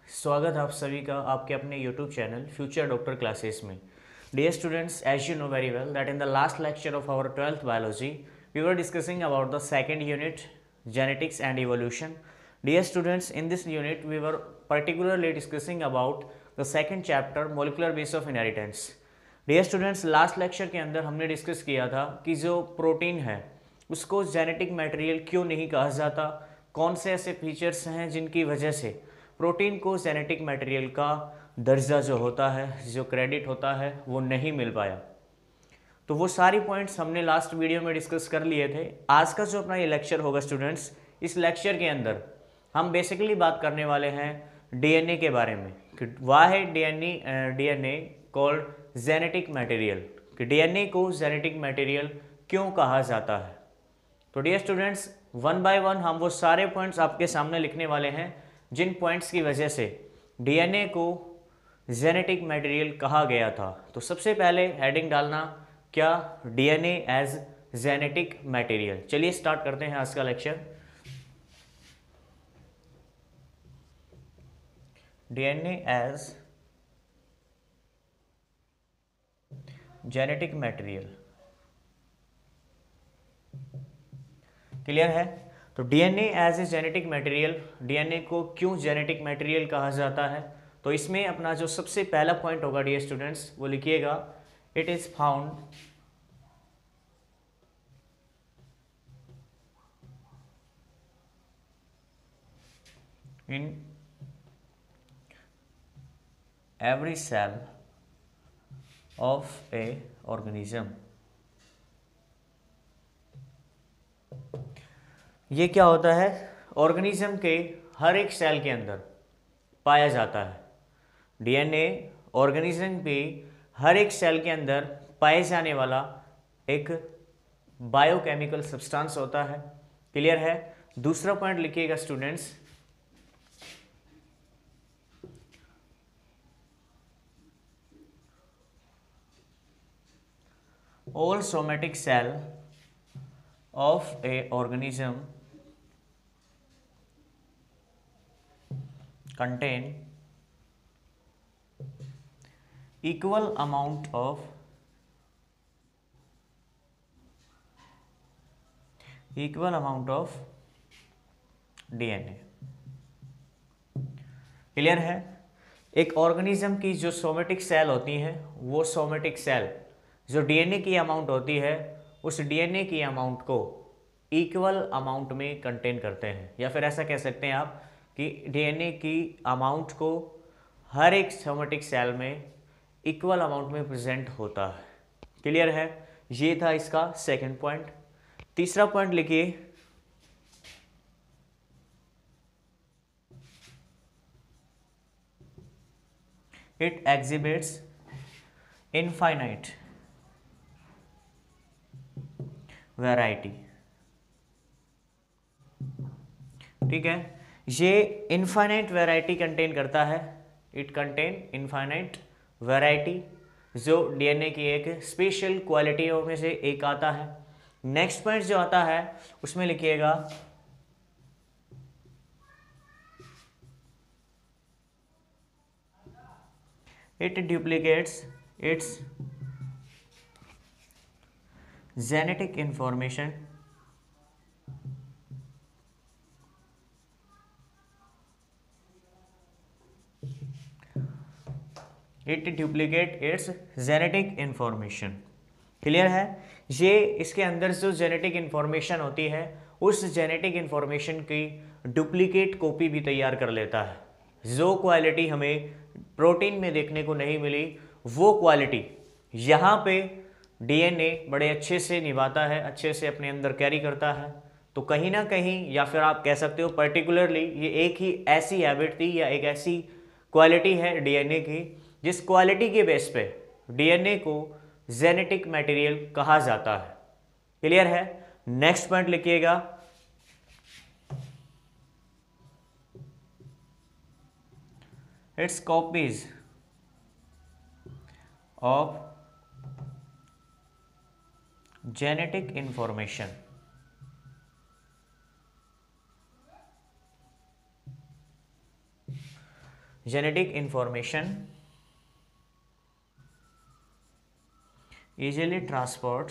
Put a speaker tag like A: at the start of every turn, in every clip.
A: स्वागत है आप सभी का आपके अपने YouTube channel future doctor classes में। Dear students, as you know very well that in the last lecture of our 12th biology, we were discussing about the second unit, genetics and evolution. Dear students, in this unit we were particularly discussing about the second chapter, molecular base of inheritance. Dear students, last lecture के अंदर हमने discuss किया था कि जो protein है उसको genetic material क्यों नहीं कहा जाता, कौन से ऐसे फीचर्स हैं जिनकी वजह से प्रोटीन को जेनेटिक मटेरियल का दर्जा जो होता है, जो क्रेडिट होता है, वो नहीं मिल पाया। तो वो सारी पॉइंट्स हमने लास्ट वीडियो में डिस्कस कर लिए थे। आज का जो अपना ये लेक्चर होगा स्टूडेंट्स, इस लेक्चर के अंदर हम बेसिकली बात करने वाले हैं डीएनए के बारे में कि वाई है डीएनए कॉल्ड जेनेटिक मटेरियल, कि डीएनए को जेनेटिक मटेरियल क्यों कहा जाता है। तो dear students, one by one हम वो सारे पॉइंट्स आपके सामने लिखने वाले हैं जिन पॉइंट्स की वजह से डीएनए को जेनेटिक मटेरियल कहा गया था। तो सबसे पहले हेडिंग डालना, क्या डीएनए एज जेनेटिक मटेरियल। चलिए स्टार्ट करते हैं आज का lecture. DNA as genetic material, clear है। तो DNA as a genetic material, DNA को क्यों जेनेटिक मटेरियल कहा जाता है, तो इसमें अपना जो सबसे पहला पॉइंट होगा डियर स्टूडेंट्स वो लिखिएगा, it is found in every cell of a organism. ये क्या होता है, ऑर्गेनिज्म के हर एक सेल के अंदर पाया जाता है। डीएनए ऑर्गेनिज्म के हर एक सेल के अंदर पाए जाने वाला एक बायोकेमिकल सब्सटेंस होता है, क्लियर है। दूसरा पॉइंट लिखिएगा students, all somatic cell of a organism contain equal amount of DNA, clear है। एक ऑर्गेनिज्म की जो सोमेटिक सेल होती हैं, वो सोमेटिक सेल जो डीएनए की अमाउंट होती है, उस डीएनए की अमाउंट को इक्वल अमाउंट में कंटेन करते हैं, या फिर ऐसा कह सकते हैं आप कि डीएनए की अमाउंट को हर एक सोमेटिक सेल में इक्वल अमाउंट में प्रेजेंट होता है, क्लियर है। ये था इसका सेकंड पॉइंट। तीसरा पॉइंट लिखिए, इट एग्जिबिट्स इनफाइनाइट वैरायटी, ठीक है। ये इनफाइनाइट वैरायटी कंटेन करता है, इट कंटेन इनफाइनाइट वैरायटी, जो डीएनए की एक स्पेशल क्वालिटियों में से एक आता है। नेक्स्ट पॉइंट जो आता है उसमें लिखिएगा, it duplicates it's genetic information it duplicate it's genetic information, clear है। ये इसके अंदर जो जेनेटिक इंफॉर्मेशन होती है, उस जेनेटिक इंफॉर्मेशन की डुप्लीकेट कॉपी भी तैयार कर लेता है। जो क्वालिटी हमें प्रोटीन में देखने को नहीं मिली, वो क्वालिटी यहाँ पे डीएनए बड़े अच्छे से निभाता है, अच्छे से अपने अंदर कैरी करता है। तो कहीं ना कहीं, या फिर आप कह सकते हो पर्टिकुलरली, ये एक ही ऐसी हैबिट थी या एक ऐसी क्वालिटी है डीएनए की, जिस क्वालिटी के बेस पे डीएनए को जेनेटिक मटेरियल कहा जाता है, क्लियर है। नेक्स्ट पॉइंट लिखिएगा, it's copies of genetic information, genetic information easily transport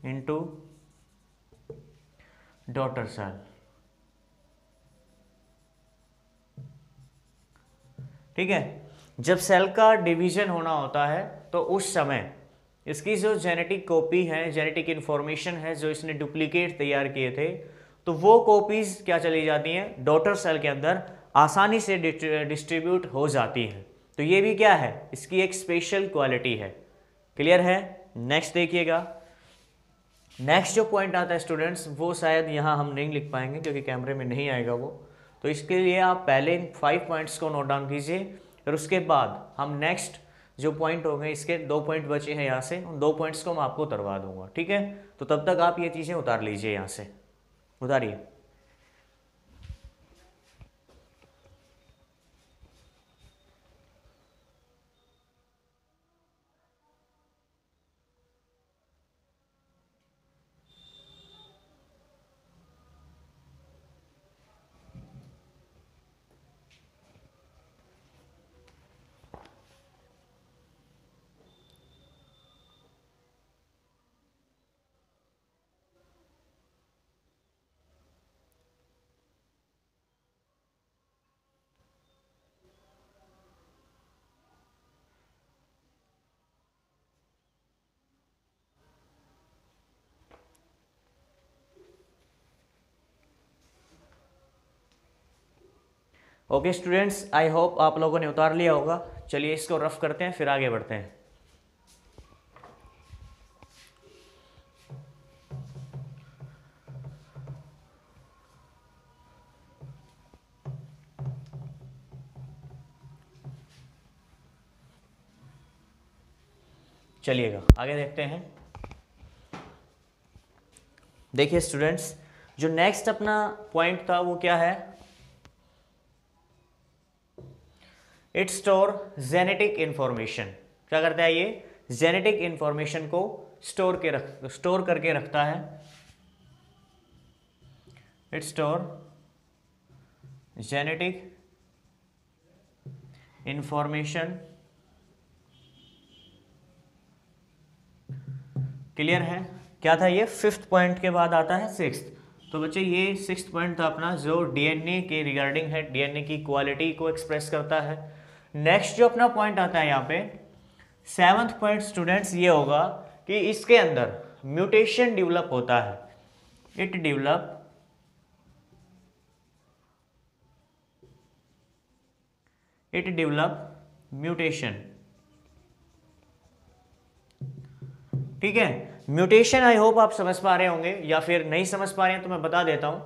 A: into daughter cell। ठीक है, जब सेल का डिवीजन होना होता है तो उस समय इसकी जो जेनेटिक कॉपी है, जेनेटिक इंफॉर्मेशन है, जो इसने डुप्लीकेट तैयार किए थे, तो वो कॉपीज क्या चली जाती हैं, डॉटर सेल के अंदर आसानी से डिस्ट्रीब्यूट हो जाती हैं। तो ये भी क्या है, इसकी एक स्पेशल क्वालिटी है। क्लियर है? नेक्स्ट देखिएगा। नेक्स्ट जो पॉइंट आता है स्टूडेंट्स, वो शायद यहाँ हम नहीं लिख पाएंगे क्योंकि कैमरे में नहीं आएगा वो, तो इसके लिए आप पहले इन 5 पॉइंट्स को नोट डाउन कीजिए, फिर उसके बाद हम नेक्स्ट जो पॉइंट हो गए, इसके 2 पॉइंट बचे हैं यहाँ से, उन 2 पॉइंट्स को मैं आपको उतरवा दूंगा। ठीक है, तो तब तक आप ये चीज़ें उतार लीजिए, यहाँ से उतारिए। ओके स्टूडेंट्स, आई होप आप लोगों ने उतार लिया होगा। चलिए इसको रफ करते हैं, फिर आगे बढ़ते हैं। चलिएगा आगे देखते हैं। देखिए स्टूडेंट्स, जो नेक्स्ट अपना पॉइंट था वो क्या है, इट स्टोर जेनेटिक इंफॉर्मेशन। क्या करता है ये, जेनेटिक इंफॉर्मेशन को स्टोर करके रखता है। It store genetic information. Clear है? क्या था ये, 5th पॉइंट के बाद आता है 6th। तो बच्चे ये 6th पॉइंट था अपना, जो डीएनए के रिगार्डिंग है, डीएनए की क्वालिटी को एक्सप्रेस करता है। नेक्स्ट जो अपना पॉइंट आता है यहाँ पे 7th पॉइंट स्टूडेंट्स, ये होगा कि इसके अंदर म्यूटेशन डेवलप होता है। It develop mutation. ठीक है, म्यूटेशन आई होप आप समझ पा रहे होंगे, या फिर नहीं समझ पा रहे हैं तो मैं बता देता हूं।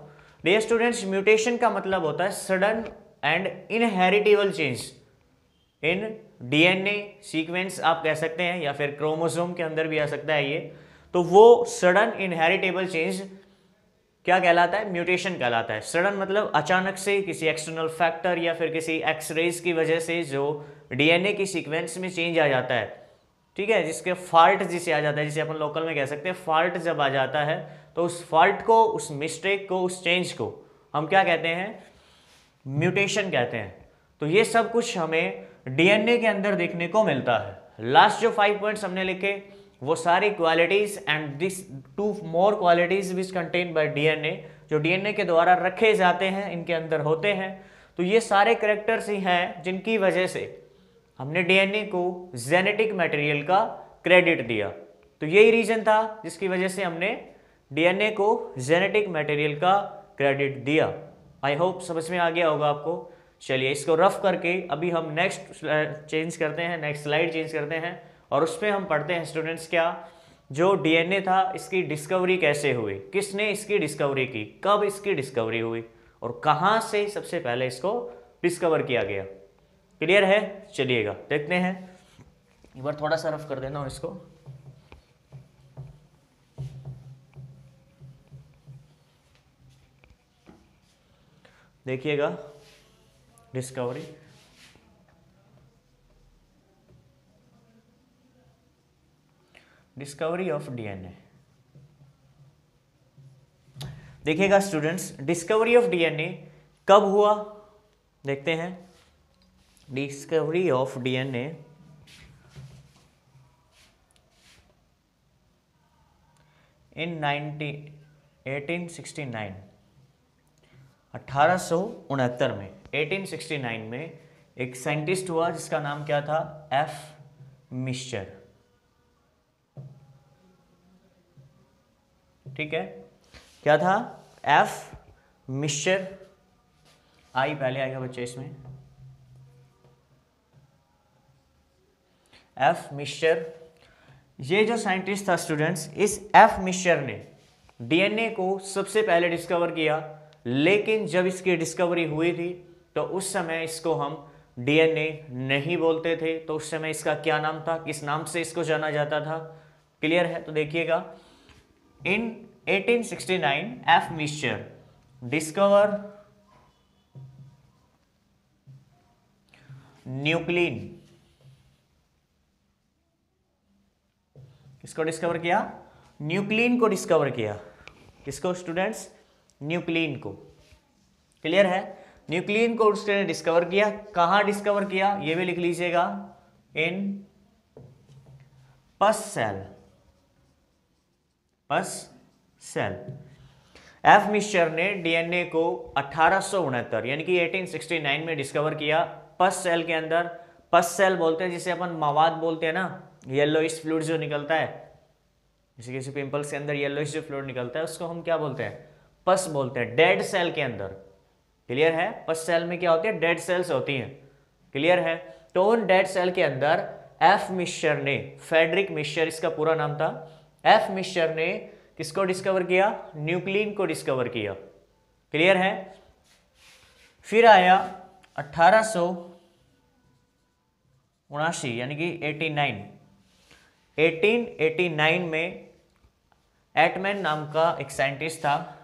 A: डियर स्टूडेंट्स, म्यूटेशन का मतलब होता है sudden and inheritable change in DNA sequence आप कह सकते हैं, या फिर क्रोमोसोम के अंदर भी आ सकता है ये। तो वो सडन इनहेरिटेबल चेंज क्या कहलाता है, म्यूटेशन कहलाता है। सडन मतलब अचानक से किसी एक्सटर्नल फैक्टर या फिर किसी एक्सरेज की वजह से जो डीएनए की सीक्वेंस में चेंज आ जाता है। ठीक है, जिसके फॉल्ट जिसे आ जाता है, जिसे अपन लोकल में कह सकते हैं फॉल्ट जब आ जाता है, तो उस फॉल्ट को, उस मिस्टेक को, उस चेंज को हम क्या कहते हैं, म्यूटेशन कहते हैं। तो ये सब कुछ हमें डीएनए के अंदर देखने को मिलता है। लास्ट जो 5 पॉइंट्स हमने लिखे वो सारी qualities and this 2 more qualities which contain bye DNA, जो डीएनए के द्वारा रखे जाते हैं, इनके अंदर होते हैं। तो ये सारे कैरेक्टर्स ही हैं जिनकी वजह से हमने डीएनए को जेनेटिक मटेरियल का क्रेडिट दिया। तो यही रीजन था जिसकी वजह से हमने डीएनए को जेनेटिक मटेरियल का क्रेडिट दिया। आई होप समझ में आ गया होगा आपको। चलिए इसको रफ करके अभी हम नेक्स्ट चेंज करते हैं, नेक्स्ट स्लाइड चेंज करते हैं, और उस पर हम पढ़ते हैं स्टूडेंट्स क्या, जो डीएनए था इसकी डिस्कवरी कैसे हुई, किसने इसकी डिस्कवरी की, कब इसकी डिस्कवरी हुई, और कहाँ से सबसे पहले इसको डिस्कवर किया गया। क्लियर है? चलिएगा देखते हैं। एक बार थोड़ा सा रफ कर देना इसको। देखिएगा, डिस्कवरी ऑफ डीएनए। देखिएगा स्टूडेंट्स, डिस्कवरी ऑफ डीएनए कब हुआ, देखते हैं। डिस्कवरी ऑफ डीएनए इन 1869, 1869 में, 1869 में एक साइंटिस्ट हुआ जिसका नाम क्या था, एफ मिस्चर। ठीक है, क्या था, एफ मिस्चर। आई पहले आएगा बच्चे इसमें, एफ मिस्चर। ये जो साइंटिस्ट था स्टूडेंट्स, इस एफ मिस्चर ने डीएनए को सबसे पहले डिस्कवर किया, लेकिन जब इसकी डिस्कवरी हुई थी तो उस समय इसको हम डीएनए नहीं बोलते थे। तो उस समय इसका क्या नाम था, किस नाम से इसको जाना जाता था, क्लियर है। तो देखिएगा, इन 1869 एफ मिस्चर डिस्कवर न्यूक्लिन। किसको डिस्कवर किया, न्यूक्लिन को डिस्कवर किया। किसको स्टूडेंट्स, न्यूक्लिन को, क्लियर है। न्यूक्लिन को उसने डिस्कवर किया, कहां डिस्कवर किया ये भी लिख लीजिएगा, इन पस सेल, पस सेल। एफ मिस्चर ने डीएनए को 1869 यानी कि 1869 में डिस्कवर किया, पस सेल के अंदर। पस सेल बोलते हैं जिसे अपन मवाद बोलते हैं ना, येलोइश फ्लूइड जो निकलता है, जैसे किसी पिंपल्स के अंदर येलोइश जो फ्लूइड निकलता है उसको हम क्या बोलते हैं, पस बोलते हैं, डेड सेल के अंदर, क्लियर है। पस सेल में क्या होती है, डेड सेल्स होती हैं, क्लियर है। तो उन डेड सेल के अंदर एफ मिस्चर ने, फेडरिक मिस्चर इसका पूरा नाम था, एफ मिस्चर ने किसको डिस्कवर किया, न्यूक्लिन को डिस्कवर किया, क्लियर है। फिर आया 1879 यानी कि 1889 में एटमैन नाम का एक साइंटिस्ट था,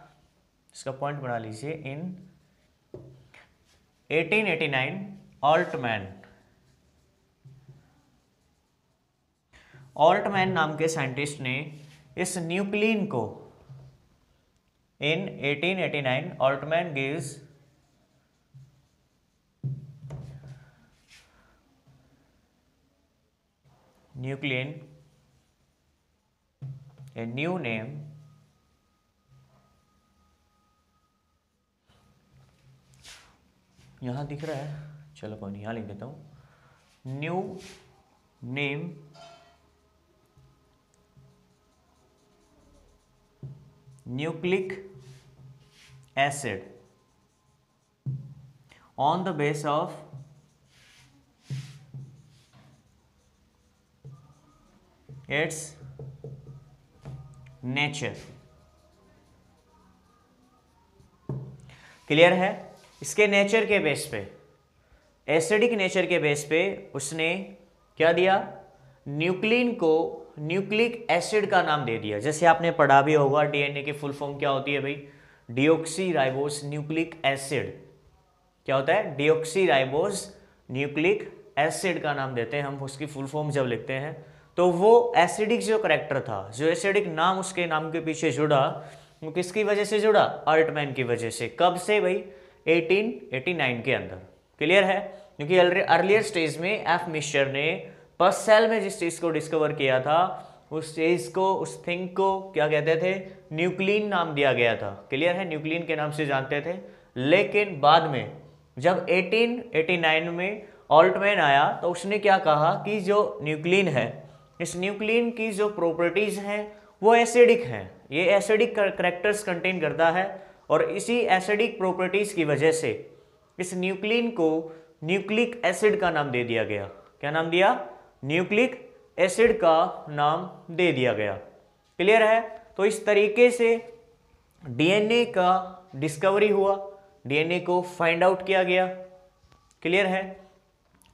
A: इसका पॉइंट बना लीजिए, इन 1889 ऑल्टमैन नाम के साइंटिस्ट ने इस न्यूक्लिन को, इन 1889 Altman gives nuclein a new name, यहां दिख रहा है, चलो कोई नहीं, यहां लिख देता हूं, new name nucleic acid on the base of its nature, clear है। इसके नेचर के बेस पे, एसिडिक नेचर के बेस पे उसने क्या दिया, न्यूक्लिन को न्यूक्लिक एसिड का नाम दे दिया। जैसे आपने पढ़ा भी होगा डीएनए की फुल फॉर्म क्या होती है भाई, डीऑक्सी राइबोस न्यूक्लिक एसिड। क्या होता है, डीऑक्सी राइबोस न्यूक्लिक एसिड का नाम देते हैं हम उसकी फुल फॉर्म जब लिखते हैं। तो वो एसिडिक जो करेक्टर था, जो एसिडिक नाम उसके नाम के पीछे जुड़ा, वो किसकी वजह से जुड़ा, ऑल्टमैन की वजह से। कब से भाई, 1889 के अंदर, क्लियर है। क्योंकि अर्लियर स्टेज में एफ मिस्चर ने पस सेल में जिस चीज को डिस्कवर किया था, उस चीज को, उस थिंग को क्या कहते थे, न्यूक्लिन नाम दिया गया था, क्लियर है, न्यूक्लिन के नाम से जानते थे। लेकिन बाद में जब 1889 में ऑल्टमैन आया तो उसने क्या कहा कि जो न्यूक्लिन है, इस न्यूक्लिन की जो प्रॉपर्टीज हैं वो एसिडिक हैं, ये एसिडिक करैक्टर्स कंटेन करता है, और इसी एसिडिक प्रॉपर्टीज की वजह से इस न्यूक्लिन को न्यूक्लिक एसिड का नाम दे दिया गया। क्या नाम दिया, न्यूक्लिक एसिड का नाम दे दिया गया, क्लियर है। तो इस तरीके से डीएनए का डिस्कवरी हुआ, डीएनए को फाइंड आउट किया गया, क्लियर है।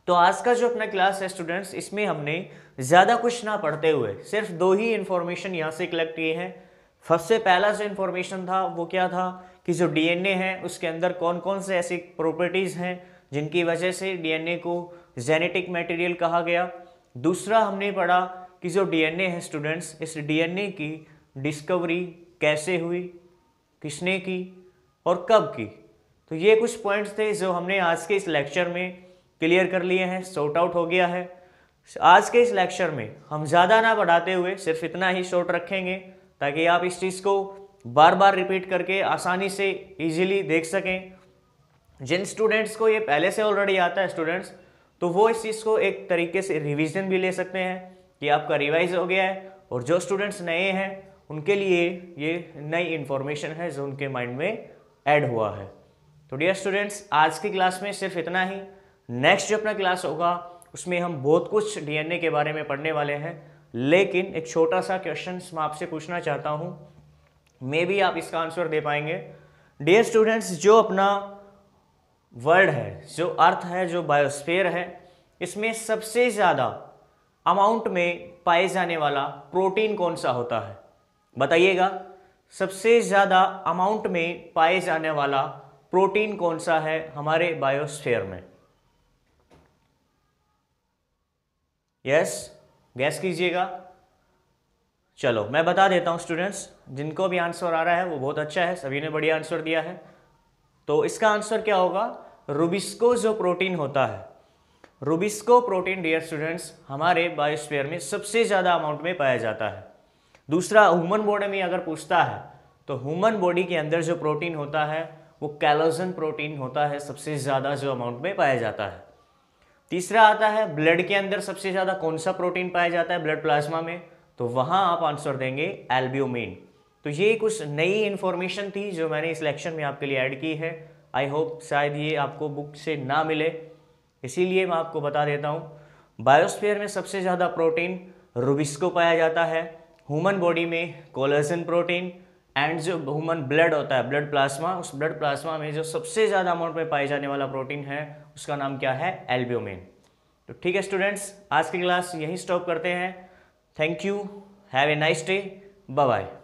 A: तो आज का जो अपना क्लास है स्टूडेंट्स, इसमें हमने ज़्यादा कुछ ना पढ़ते हुए सिर्फ दो ही इंफॉर्मेशन यहाँ से कलेक्ट किए हैं। सबसे पहला जो इंफॉर्मेशन था वो क्या था कि जो डीएनए है उसके अंदर कौन कौन से ऐसी प्रॉपर्टीज़ हैं जिनकी वजह से डीएनए को जेनेटिक मटेरियल कहा गया। दूसरा हमने पढ़ा कि जो डीएनए है स्टूडेंट्स, इस डीएनए की डिस्कवरी कैसे हुई, किसने की और कब की। तो ये कुछ पॉइंट्स थे जो हमने आज के इस लेक्चर में क्लियर कर लिए हैं, सॉर्ट आउट हो गया है। आज के इस लेक्चर में हम ज़्यादा ना बढ़ाते हुए सिर्फ इतना ही शॉर्ट रखेंगे ताकि आप इस चीज़ को बार बार रिपीट करके आसानी से इजीली देख सकें। जिन स्टूडेंट्स को ये पहले से ऑलरेडी आता है स्टूडेंट्स, तो वो इस चीज़ को एक तरीके से रिवीजन भी ले सकते हैं कि आपका रिवाइज हो गया है। और जो स्टूडेंट्स नए हैं उनके लिए ये नई इन्फॉर्मेशन है जो उनके माइंड में ऐड हुआ है। तो डियर स्टूडेंट्स, आज की क्लास में सिर्फ इतना ही। नेक्स्ट जो अपना क्लास होगा उसमें हम बहुत कुछ डीएनए के बारे में पढ़ने वाले हैं, लेकिन एक छोटा सा क्वेश्चन मैं आपसे पूछना चाहता हूँ, मे बी आप इसका आंसर दे पाएंगे। डियर स्टूडेंट्स, जो अपना वर्ल्ड है, जो अर्थ है, जो बायोस्फीयर है, इसमें सबसे ज़्यादा अमाउंट में पाए जाने वाला प्रोटीन कौन सा होता है? बताइएगा, सबसे ज़्यादा अमाउंट में पाए जाने वाला प्रोटीन कौन सा है हमारे बायोस्फीयर में? यस, गैस कीजिएगा। चलो मैं बता देता हूँ स्टूडेंट्स, जिनको भी आंसर आ रहा है वो बहुत अच्छा है, सभी ने बढ़िया आंसर दिया है। तो इसका आंसर क्या होगा? रूबिस्को जो प्रोटीन होता है, रूबिस्को प्रोटीन डियर स्टूडेंट्स हमारे बायोस्फीयर में सबसे ज़्यादा अमाउंट में पाया जाता है। दूसरा, ह्यूमन बॉडी में अगर पूछता है तो ह्यूमन बॉडी के अंदर जो प्रोटीन होता है वो कोलेजन प्रोटीन होता है, सबसे ज़्यादा जो अमाउंट में पाया जाता है। तीसरा आता है ब्लड के अंदर सबसे ज़्यादा कौन सा प्रोटीन पाया जाता है ब्लड प्लाज्मा में? तो वहाँ आप आंसर देंगे एल्ब्यूमिन। तो ये कुछ नई इन्फॉर्मेशन थी जो मैंने इस लेक्चर में आपके लिए ऐड की है। आई होप शायद ये आपको बुक से ना मिले, इसीलिए मैं आपको बता देता हूँ। बायोस्फीयर में सबसे ज़्यादा प्रोटीन रूबिस्को पाया जाता है, ह्यूमन बॉडी में कोलेजन प्रोटीन, एंड जो ह्यूमन ब्लड होता है ब्लड प्लाज्मा, उस ब्लड प्लाज्मा में जो सबसे ज़्यादा अमाउंट में पाए जाने वाला प्रोटीन है उसका नाम क्या है? एल्ब्यूमिन। तो ठीक है स्टूडेंट्स, आज की क्लास यहीं स्टॉप करते हैं। Thank you, have a nice day, bye bye.